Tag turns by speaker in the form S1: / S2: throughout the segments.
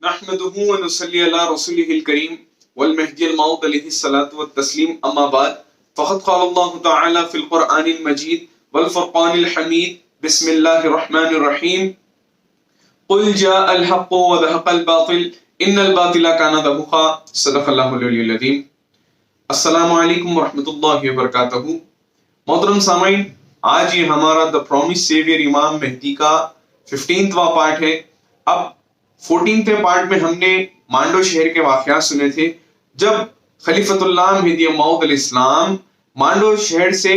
S1: نحمده ونصلي على رسوله الكريم والمهدي الموعود عليه الصلاة والتسليم أما بعد فقد قال الله تعالى في القرآن المجيد والفرقان الحميد بسم الله الرحمن الرحيم قل جاء الحق وذهق الباطل إن الباطل كان زهوقا صدق الله العلي العظيم. السلام علیکم ورحمۃ اللہ وبرکاتہ. محترم سامعین، آج یہ ہمارا دا پرومس سیویئر امام مہدی کا 15واں پارٹ ہے. اب 14ویں پارٹ میں ہم نے مانڈو شہر کے واقعات سنے تھے. جب خلیفۃ اللہ مہدی موعود علیہ السلام مانڈو شہر سے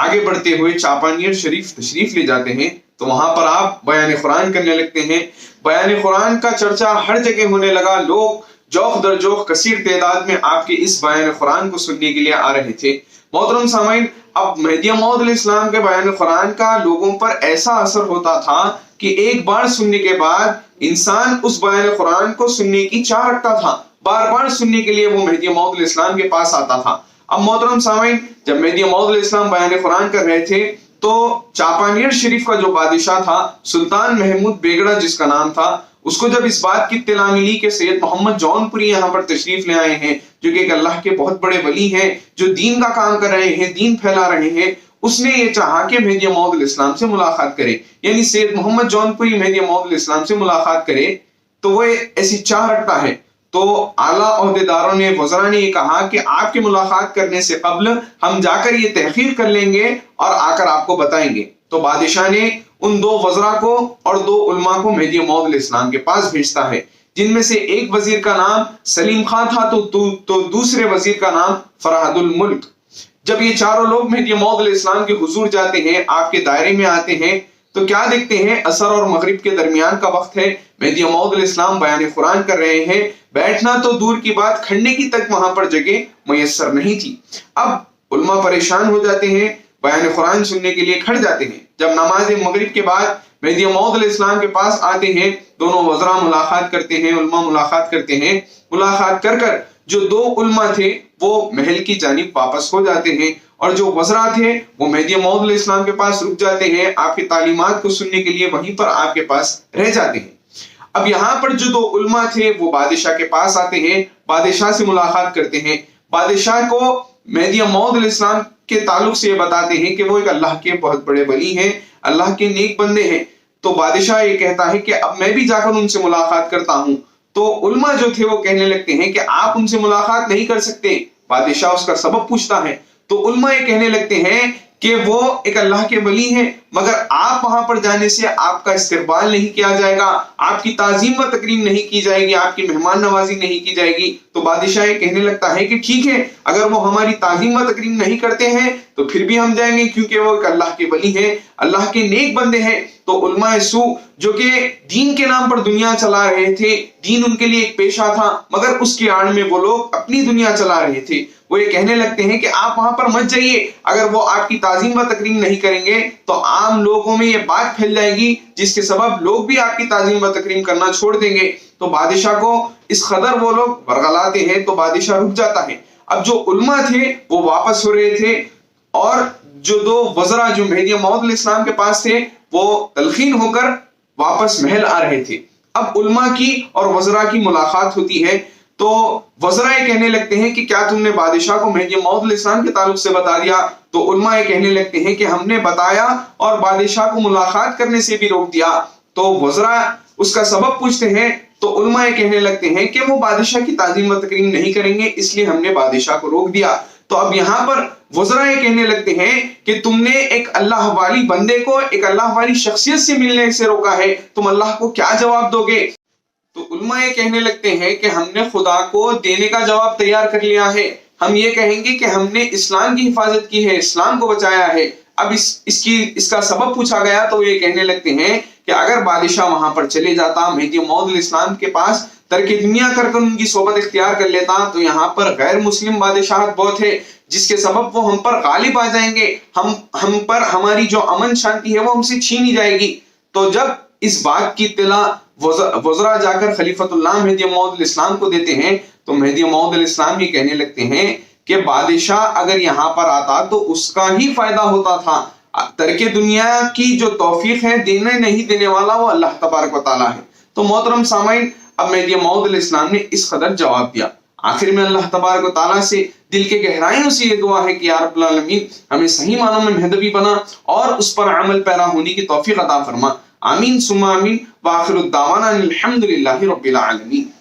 S1: آگے بڑھتے ہوئے چاپانیر شریف تشریف لے جاتے ہیں تو وہاں پر آپ بیان قرآن کرنے لگتے ہیں. بیان قرآن کا چرچا ہر جگہ ہونے لگا. لوگ جوق در جوق کثیر تعداد میں آپ کے اس بیان قرآن کو سننے کے لیے آ رہے تھے. محترم سامعین، اب مہدی موعود علیہ السلام کے بیان قرآن کا لوگوں پر ایسا اثر ہوتا تھا کہ ایک بار سننے کے بعد انسان اس بیان قرآن کو سننے کی چاہ رکھتا تھا. بار بار سننے کے لیے وہ مہدی موعود علیہ السلام کے پاس آتا تھا. اب محترم سامعین، جب مہدی موعود علیہ السلام بیان قرآن کر رہے تھے تو چاپانیر شریف کا جو بادشاہ تھا، سلطان محمود بیگڑا جس کا نام تھا، اس کو جب اس بات کی اطلاع ملی کہ سید محمد جون پوری یہاں پر تشریف لے آئے ہیں، جو کہ ایک اللہ کے بہت بڑے ولی ہیں، جو دین کا کام کر رہے ہیں، دین پھیلا رہے ہیں، اس نے یہ چاہا کہ مہدی موعود علیہ السلام سے ملاقات کرے. یعنی سید محمد جون پوری مہدی موعود علیہ السلام سے ملاقات کرے تو وہ ایسی چاہ رکھتا ہے. تو اعلیٰ عہدیداروں نے، وزراء نے یہ کہا کہ آپ کی ملاقات کرنے سے قبل ہم جا کر یہ تحقیق کر لیں گے اور آ کر آپ کو بتائیں گے. تو بادشاہ نے ان 2 وزراء کو اور 2 علماء کو مہدی موعود علیہ السلام کے پاس بھیجتا ہے، جن میں سے ایک وزیر کا نام سلیم خان تھا تو دوسرے وزیر کا نام فرحت الملک. جب یہ چاروں لوگ مہدی موعود علیہ السلام کے حضور جاتے ہیں، آپ کے دائرے میں آتے ہیں، تو کیا دیکھتے ہیں؟ عصر اور مغرب کے درمیان کا وقت ہے. مہدی موعود علیہ السلام بیان قرآن کر رہے ہیں. بیٹھنا تو دور کی بات، کھڑنے کی تک وہاں پر جگہ میسر نہیں تھی. اب علماء پریشان ہو جاتے ہیں، بیان قرآن سننے کے لیے کھڑ جاتے ہیں. جب نماز مغرب کے بعد مہدی موعود علیہ السلام کے پاس آتے ہیں، دونوں وزراء ملاقات کرتے ہیں، علماء ملاقات کرتے ہیں. ملاقات کر کر جو 2 علماء تھے وہ محل کی جانب واپس ہو جاتے ہیں، اور جو وزراء تھے وہ مہدی موعود علیہ السلام کے پاس رک جاتے ہیں، آپ کی تعلیمات کو سننے کے لیے وہیں پر آپ کے پاس رہ جاتے ہیں. اب یہاں پر جو 2 علماء تھے وہ بادشاہ کے پاس آتے ہیں، بادشاہ سے ملاقات کرتے ہیں. بادشاہ کو مہدی موعود علیہ السلام کے تعلق سے یہ بتاتے ہیں کہ وہ ایک اللہ کے بہت بڑے ولی ہیں، اللہ کے نیک بندے ہیں. تو بادشاہ یہ کہتا ہے کہ اب میں بھی جا کر ان سے ملاقات کرتا ہوں. تو علماء جو تھے وہ کہنے لگتے ہیں کہ آپ ان سے ملاقات نہیں کر سکتے. بادشاہ اس کا سبب پوچھتا ہے تو علماء یہ کہنے لگتے ہیں کہ وہ ایک اللہ کے ولی ہیں، مگر آپ وہاں پر جانے سے آپ کا استقبال نہیں کیا جائے گا، آپ کی تعظیم و تکریم نہیں کی جائے گی، آپ کی مہمان نوازی نہیں کی جائے گی. تو بادشاہ یہ کہنے لگتا ہے کہ ٹھیک ہے، اگر وہ ہماری تعظیم و تکریم نہیں کرتے ہیں تو پھر بھی ہم جائیں گے، کیونکہ وہ ایک اللہ کے ولی ہیں، اللہ کے نیک بندے ہیں. تو علماء سو جو کہ دین کے نام پر دنیا چلا رہے تھے، دین ان کے لیے ایک پیشہ تھا، مگر اس کی آڑ میں وہ لوگ اپنی دنیا چلا رہے تھے، وہ یہ کہنے لگتے ہیں کہ آپ وہاں پر مت جائیے. اگر وہ آپ کی تعظیم و تکریم نہیں کریں گے تو عام لوگوں میں یہ بات پھیل جائے گی، جس کے سبب لوگ بھی آپ کی تعظیم و تکریم کرنا چھوڑ دیں گے. تو بادشاہ کو اس قدر وہ لوگ ورغلاتے ہیں تو بادشاہ رک جاتا ہے. اب جو علماء تھے وہ واپس ہو رہے تھے، اور جو 2 وزراء جو مہدی موعود علیہ السلام کے پاس تھے وہ تلخین ہو کر واپس محل آ رہے تھے. اب علماء کی اور وزراء کی ملاقات ہوتی ہے تو وزراء یہ کہنے لگتے ہیں کہ کیا تم نے بادشاہ کو مہدی موعود علیہ السلام کے تعلق سے بتا دیا؟ تو علماء یہ کہنے لگتے ہیں کہ ہم نے بتایا اور بادشاہ کو ملاقات کرنے سے بھی روک دیا. تو وزراء اس کا سبب پوچھتے ہیں تو علماء یہ کہنے لگتے ہیں کہ وہ بادشاہ کی تعظیم و تکریم نہیں کریں گے، اس لیے ہم نے بادشاہ کو روک دیا. تو اب یہاں پر وزراء یہ کہنے لگتے ہیں کہ تم نے ایک اللہ والی بندے کو ایک اللہ والی شخصیت سے ملنے سے روکا ہے، تم اللہ کو کیا جواب دو گے؟ تو علماء یہ کہنے لگتے ہیں کہ ہم نے خدا کو دینے کا جواب تیار کر لیا ہے. ہم یہ کہیں گے کہ ہم نے اسلام کی حفاظت کی ہے، اسلام کو بچایا ہے. اب اس کا سبب پوچھا گیا تو یہ کہنے لگتے ہیں کہ اگر بادشاہ وہاں پر چلے جاتا، مہدی موعود علیہ السلام کے پاس ترک دنیا کر کر ان کی صحبت اختیار کر لیتا، تو یہاں پر غیر مسلم بادشاہت بہت ہے، جس کے سبب وہ ہم پر غالب آ جائیں گے، ہم پر ہماری جو امن شانتی ہے وہ ہم سے چھینی جائے گی. تو جب اس بات کی اطلاع وزراء جا کر خلیفۃ اللہ مہدی موعود علیہ السلام کو دیتے ہیں تو مہدی موعود علیہ السلام یہ کہنے لگتے ہیں کہ بادشاہ اگر یہاں پر آتا تو اس کا ہی فائدہ ہوتا تھا. ترک دنیا کی جو توفیق ہے دینے نہیں دینے والا وہ اللہ تبارک و تعالیٰ ہے. تو محترم سامعین، اب مہدی موعود علیہ السلام نے اس قدر جواب دیا۔ آخر میں اللہ تبارک و تعالیٰ سے دل کے گہرائیوں سے یہ دعا ہے کہ یا رب العالمین ہمیں صحیح معنوں میں مہدوی بنا اور اس پر عمل پیرا ہونے کی توفیق عطا فرما۔ آمین ثم آمین، وآخر الدعوانا الحمد للہ رب العالمین۔